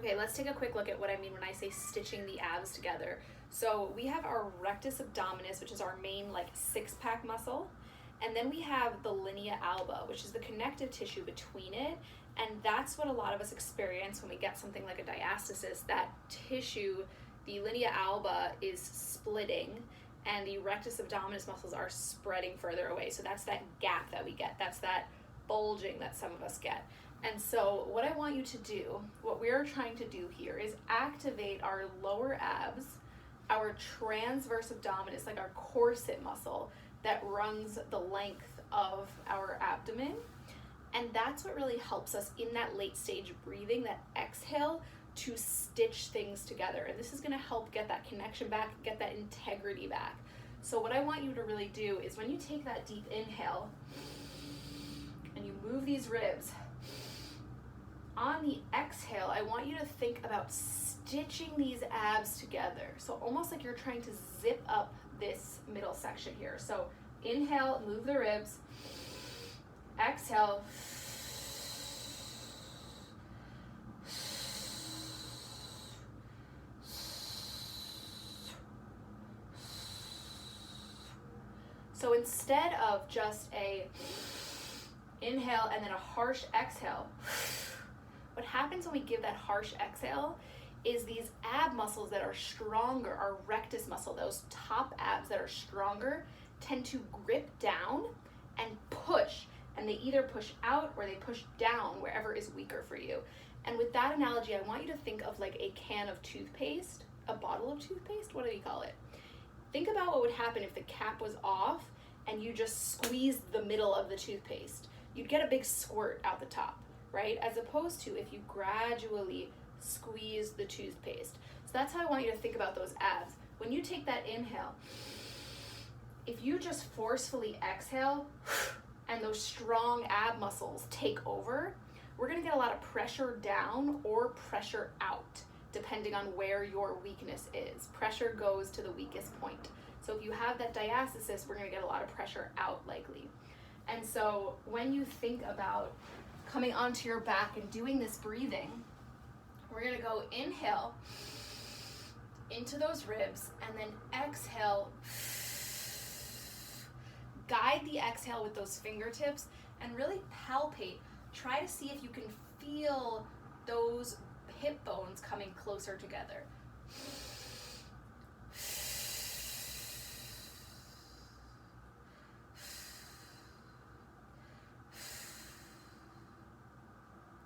Okay, let's take a quick look at what I mean when I say stitching the abs together. So we have our rectus abdominis, which is our main like six-pack muscle. And then we have the linea alba, which is the connective tissue between it. And that's what a lot of us experience when we get something like a diastasis. That tissue, the linea alba, is splitting and the rectus abdominis muscles are spreading further away. So that's that gap that we get. That's that bulging that some of us get. And so what I want you to do, what we're trying to do here is activate our lower abs, our transverse abdominis, like our corset muscle that runs the length of our abdomen. And that's what really helps us in that late stage breathing, that exhale, to stitch things together. And this is gonna help get that connection back, get that integrity back. So what I want you to really do is when you take that deep inhale and you move these ribs, on the exhale, I want you to think about stitching these abs together. So almost like you're trying to zip up this middle section here. So inhale, move the ribs. Exhale. So instead of just a inhale and then a harsh exhale, what happens when we give that harsh exhale is these ab muscles that are stronger, our rectus muscle, those top abs that are stronger, tend to grip down and push. And they either push out or they push down wherever is weaker for you. And with that analogy, I want you to think of like a can of toothpaste, a bottle of toothpaste, what do you call it? Think about what would happen if the cap was off and you just squeezed the middle of the toothpaste. You'd get a big squirt out the top, right? As opposed to if you gradually squeeze the toothpaste. So that's how I want you to think about those abs. When you take that inhale, if you just forcefully exhale and those strong ab muscles take over, we're gonna get a lot of pressure down or pressure out, depending on where your weakness is. Pressure goes to the weakest point. So if you have that diastasis, we're gonna get a lot of pressure out likely. And so when you think about coming onto your back and doing this breathing, we're gonna go inhale into those ribs and then exhale. Guide the exhale with those fingertips and really palpate. Try to see if you can feel those hip bones coming closer together.